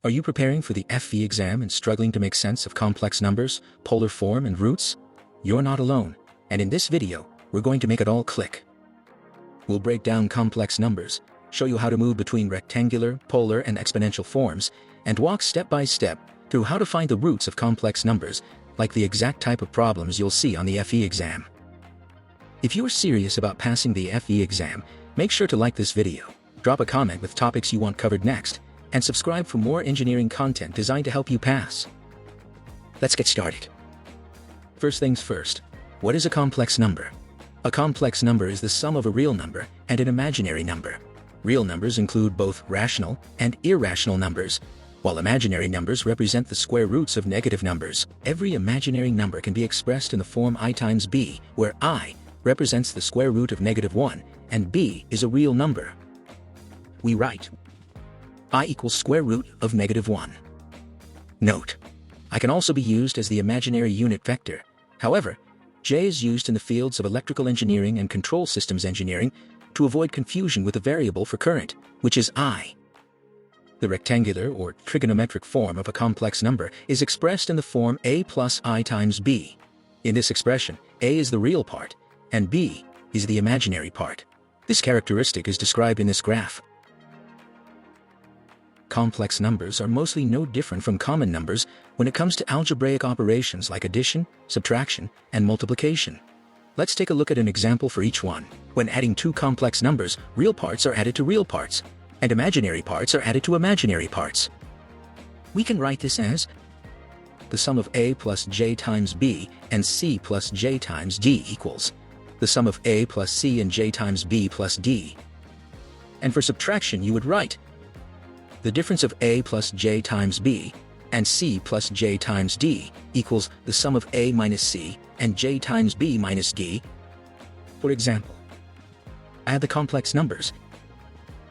Are you preparing for the FE exam and struggling to make sense of complex numbers, polar form, and roots? You're not alone, and in this video, we're going to make it all click. We'll break down complex numbers, show you how to move between rectangular, polar, and exponential forms, and walk step by step through how to find the roots of complex numbers, like the exact type of problems you'll see on the FE exam. If you are serious about passing the FE exam, make sure to like this video, drop a comment with topics you want covered next, and subscribe for more engineering content designed to help you pass. Let's get started. First things first, what is a complex number? A complex number is the sum of a real number and an imaginary number. Real numbers include both rational and irrational numbers, while imaginary numbers represent the square roots of negative numbers. Every imaginary number can be expressed in the form I times b, where I represents the square root of -1, and b is a real number. We write I equals square root of -1. Note, I can also be used as the imaginary unit vector. However, J is used in the fields of electrical engineering and control systems engineering to avoid confusion with the variable for current, which is I. The rectangular or trigonometric form of a complex number is expressed in the form a plus I times b. In this expression, a is the real part, and b is the imaginary part. This characteristic is described in this graph. Complex numbers are mostly no different from common numbers when it comes to algebraic operations like addition, subtraction, and multiplication. Let's take a look at an example for each one. When adding two complex numbers, real parts are added to real parts, and imaginary parts are added to imaginary parts. We can write this as the sum of a plus j times b and c plus j times d equals the sum of a plus c and j times b plus d. And for subtraction, you would write the difference of a plus j times b and c plus j times d equals the sum of a minus c and j times b minus d. For example, add the complex numbers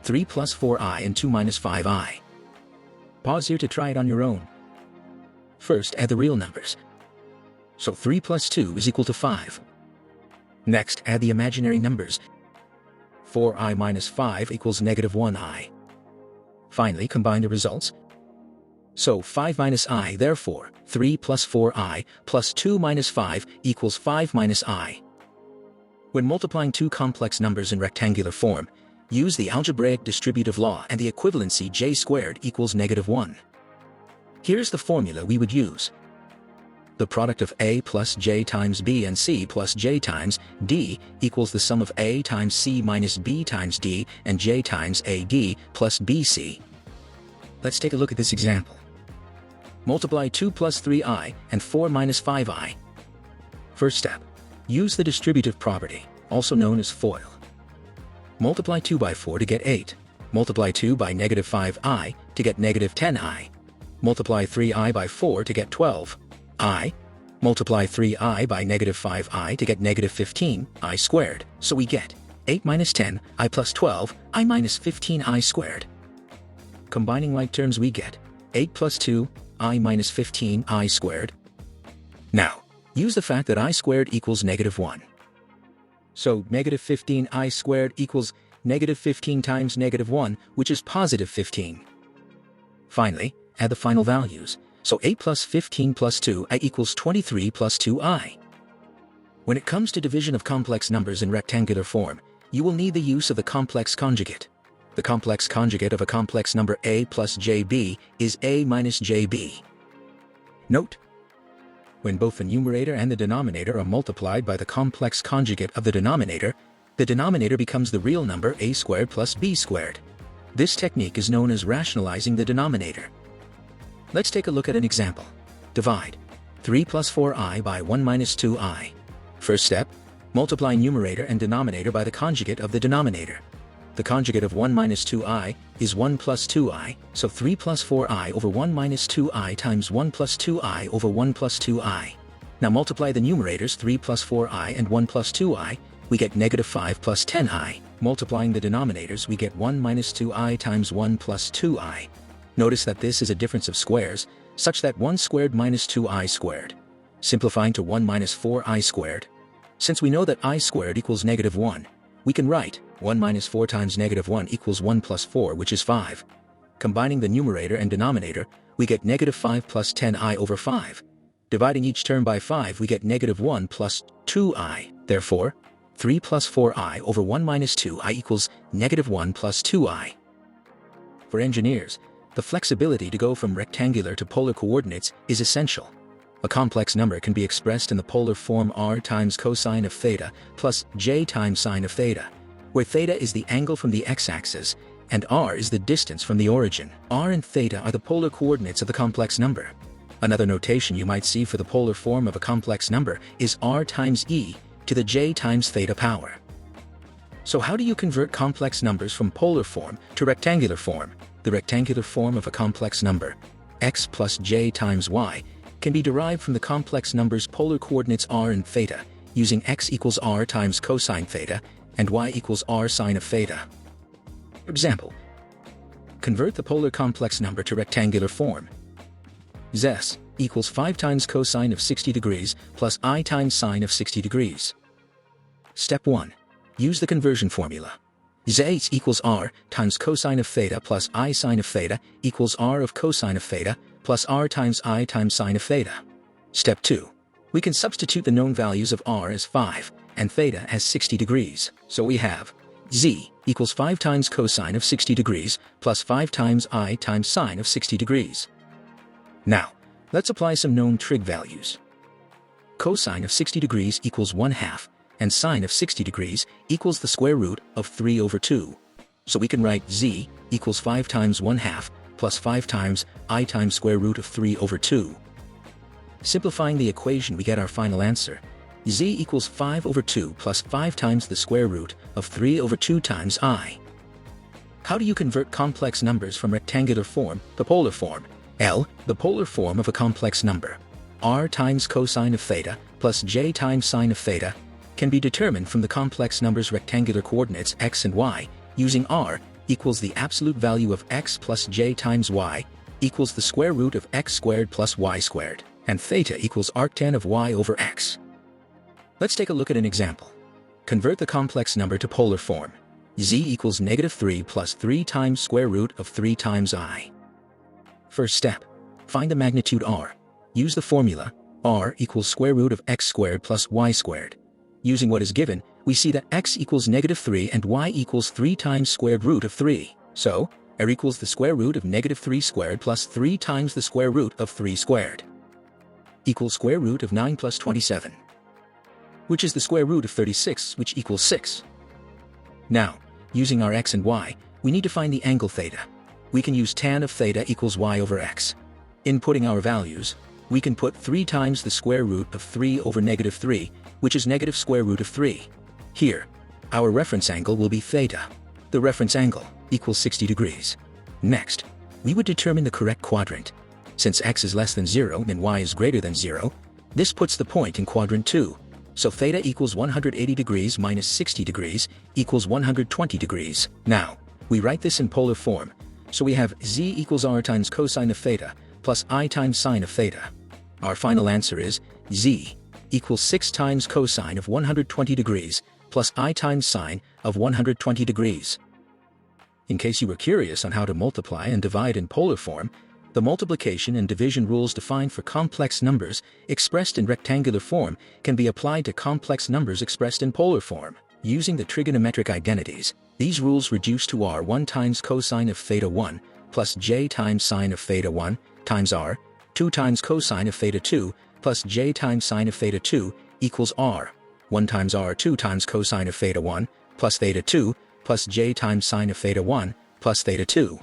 3 plus 4i and 2 minus 5i. Pause here to try it on your own. First, add the real numbers. So 3 plus 2 is equal to 5. Next, add the imaginary numbers. 4i minus 5 equals -1i. Finally, combine the results. So 5 minus I, therefore, 3 plus 4i plus 2 minus 5 equals 5 minus I. When multiplying two complex numbers in rectangular form, use the algebraic distributive law and the equivalency j squared equals -1. Here's the formula we would use. The product of a plus j times b and c plus j times d equals the sum of a times c minus b times d and j times ad plus bc. Let's take a look at this example. Multiply 2 plus 3i and 4 minus 5i. First step, use the distributive property, also known as FOIL. Multiply 2 by 4 to get 8. Multiply 2 by -5i to get -10i. Multiply 3i by 4 to get 12i. Multiply 3i by -5i to get -15i squared. So we get 8 minus 10i plus 12i minus 15i squared. Combining like terms, we get 8 plus 2i minus 15i squared. Now, use the fact that I squared equals -1. So -15i squared equals -15 times -1, which is +15. Finally, add the final values. So 8 plus 15 plus 2i equals 23 plus 2i. When it comes to division of complex numbers in rectangular form, you will need the use of the complex conjugate. The complex conjugate of a complex number a plus jb is a minus jb. Note, when both the numerator and the denominator are multiplied by the complex conjugate of the denominator becomes the real number a squared plus b squared. This technique is known as rationalizing the denominator. Let's take a look at an example. Divide 3 plus 4i by 1 minus 2i. First step, multiply numerator and denominator by the conjugate of the denominator. The conjugate of 1 minus 2i is 1 plus 2i, so 3 plus 4i over 1 minus 2i times 1 plus 2i over 1 plus 2i. Now multiply the numerators 3 plus 4i and 1 plus 2i, we get -5 plus 10i. Multiplying the denominators, we get 1 minus 2i times 1 plus 2i. Notice that this is a difference of squares, such that 1 squared minus 2i squared. Simplifying to 1 minus 4i squared. Since we know that I squared equals -1, we can write 1 minus 4 times -1 equals 1 plus 4, which is 5. Combining the numerator and denominator, we get negative 5 plus 10i over 5. Dividing each term by 5, we get negative 1 plus 2i. Therefore, 3 plus 4i over 1 minus 2i equals negative 1 plus 2i. For engineers, the flexibility to go from rectangular to polar coordinates is essential. A complex number can be expressed in the polar form r times cosine of theta plus j times sine of theta, where theta is the angle from the x-axis and r is the distance from the origin. R and theta are the polar coordinates of the complex number. Another notation you might see for the polar form of a complex number is r times e to the j times theta power. So how do you convert complex numbers from polar form to rectangular form? The rectangular form of a complex number, x plus j times y, can be derived from the complex number's polar coordinates r and theta, using x equals r times cosine theta and y equals r sine of theta. For example, convert the polar complex number to rectangular form. Z equals 5 times cosine of 60 degrees plus I times sine of 60 degrees. Step 1. Use the conversion formula. Z equals r times cosine of theta plus I sine of theta equals r of cosine of theta plus r times I times sine of theta. Step 2. We can substitute the known values of r as 5 and theta as 60 degrees. So we have z equals 5 times cosine of 60 degrees plus 5 times I times sine of 60 degrees. Now, let's apply some known trig values. Cosine of 60 degrees equals 1/2, and sine of 60 degrees equals the square root of 3 over 2. So we can write z equals 5 times 1/2 plus 5 times I times square root of 3 over 2. Simplifying the equation, we get our final answer. Z equals 5 over 2 plus 5 times the square root of 3 over 2 times I. How do you convert complex numbers from rectangular form to polar form? L, the polar form of a complex number, r times cosine of theta plus j times sine of theta, can be determined from the complex number's rectangular coordinates x and y, using r equals the absolute value of x plus j times y equals the square root of x squared plus y squared, and theta equals arctan of y over x. Let's take a look at an example. Convert the complex number to polar form. Z equals negative 3 plus 3 times square root of 3 times I. First step, find the magnitude r. Use the formula, r equals square root of x squared plus y squared. Using what is given, we see that x equals negative 3 and y equals 3 times squared root of 3. So, r equals the square root of negative 3 squared plus 3 times the square root of 3 squared. Equals square root of 9 plus 27. Which is the square root of 36, which equals 6. Now, using our x and y, we need to find the angle theta. We can use tan of theta equals y over x. Inputting our values, we can put 3 times the square root of 3 over negative 3, which is negative square root of 3. Here, our reference angle will be theta. The reference angle equals 60 degrees. Next, we would determine the correct quadrant. Since x is less than 0 and y is greater than 0, this puts the point in quadrant 2. So theta equals 180 degrees minus 60 degrees equals 120 degrees. Now, we write this in polar form. So we have z equals r times cosine of theta plus I times sine of theta. Our final answer is z equals 6 times cosine of 120 degrees plus I times sine of 120 degrees. In case you were curious on how to multiply and divide in polar form, the multiplication and division rules defined for complex numbers expressed in rectangular form can be applied to complex numbers expressed in polar form. Using the trigonometric identities, these rules reduce to r 1 times cosine of theta 1 plus j times sine of theta 1 times r 2 times cosine of theta 2 plus j times sine of theta 2 equals r 1 times r 2 times cosine of theta 1 plus theta 2 plus j times sine of theta 1 plus theta 2.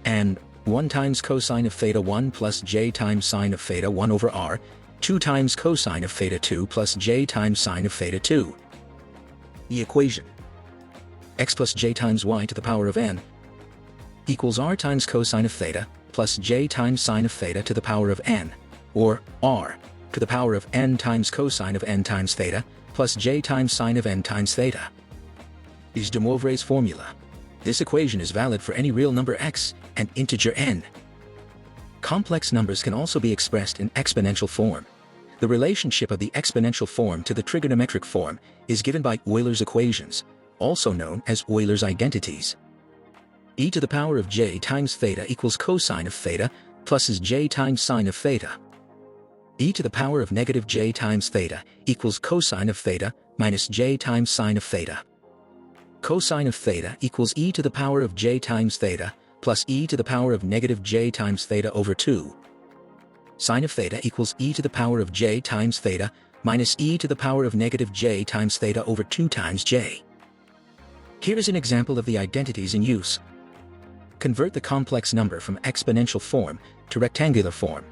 And 1 times cosine of theta 1 plus j times sine of theta 1 over r 2 times cosine of theta 2 plus j times sine of theta 2. The equation x plus j times y to the power of n equals r times cosine of theta plus j times sine of theta to the power of n, or r to the power of n times cosine of n times theta plus j times sine of n times theta. Is de Moivre's formula. This equation is valid for any real number x and integer n. Complex numbers can also be expressed in exponential form. The relationship of the exponential form to the trigonometric form is given by Euler's equations, also known as Euler's identities. e to the power of j times theta equals cosine of theta plus is j times sine of theta. E to the power of negative j times theta equals cosine of theta minus j times sine of theta. Cosine of theta equals e to the power of j times theta plus e to the power of negative j times theta over 2. Sine of theta equals e to the power of j times theta minus e to the power of negative j times theta over 2 times j. Here is an example of the identities in use. Convert the complex number from exponential form to rectangular form.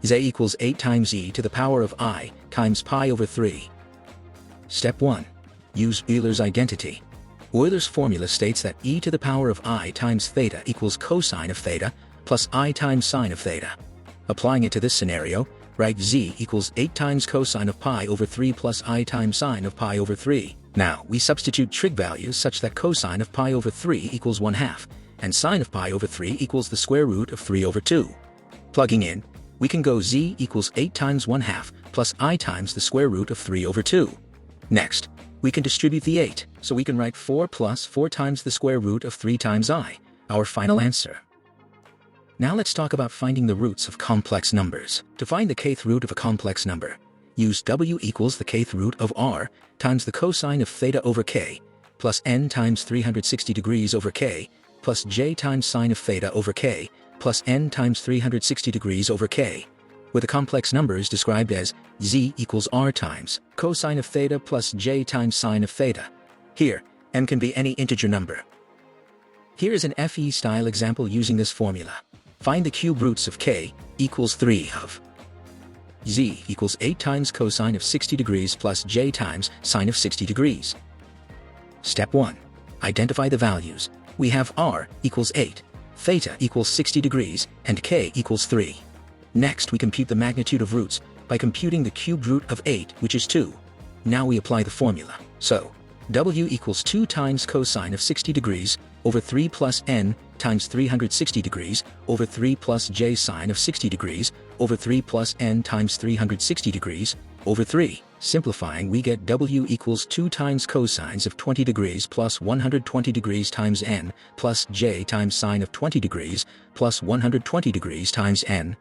Z equals 8 times e to the power of I times pi over 3. Step 1. Use Euler's identity. Euler's formula states that e to the power of I times theta equals cosine of theta plus I times sine of theta. Applying it to this scenario, write z equals 8 times cosine of pi over 3 plus I times sine of pi over 3. Now, we substitute trig values such that cosine of pi over 3 equals 1/2, and sine of pi over 3 equals the square root of 3 over 2. Plugging in, we can go z equals 8 times 1/2 plus I times the square root of 3 over 2. Next, we can distribute the 8, so we can write 4 plus 4 times the square root of 3 times I, our final answer. Now let's talk about finding the roots of complex numbers. To find the kth root of a complex number, use w equals the kth root of r times the cosine of theta over k, plus n times 360 degrees over k, plus j times sine of theta over k, plus n times 360 degrees over k, where the complex number is described as z equals r times cosine of theta plus j times sine of theta. Here, n can be any integer number. Here is an FE-style example using this formula. Find the cube roots of k equals 3 of z equals 8 times cosine of 60 degrees plus j times sine of 60 degrees. Step 1. Identify the values. We have r equals 8, theta equals 60 degrees, and k equals 3. Next, we compute the magnitude of roots by computing the cubed root of 8, which is 2. Now we apply the formula. So, w equals 2 times cosine of 60 degrees over 3 plus n times 360 degrees over 3 plus j sine of 60 degrees over 3 plus n times 360 degrees over 3. Simplifying, we get w equals 2 times cosines of 20 degrees plus 120 degrees times n plus j times sine of 20 degrees plus 120 degrees times n.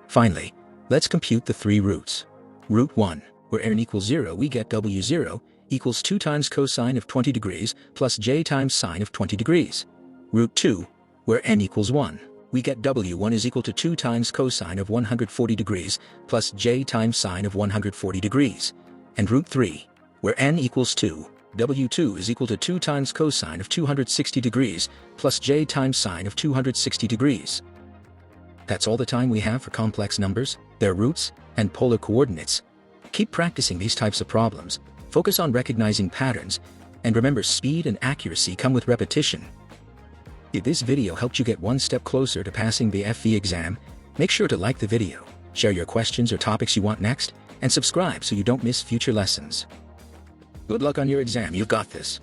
Finally, let's compute the 3 roots. Root 1, where n equals 0, we get w0 equals 2 times cosine of 20 degrees plus j times sine of 20 degrees. Root 2, where n equals 1, we get w1 is equal to 2 times cosine of 140 degrees plus j times sine of 140 degrees. And root 3, where n equals 2, w2 is equal to 2 times cosine of 260 degrees plus j times sine of 260 degrees. That's all the time we have for complex numbers, their roots, and polar coordinates. Keep practicing these types of problems, focus on recognizing patterns, and remember, speed and accuracy come with repetition. If this video helped you get one step closer to passing the FE exam, make sure to like the video, share your questions or topics you want next, and subscribe so you don't miss future lessons. Good luck on your exam, you've got this.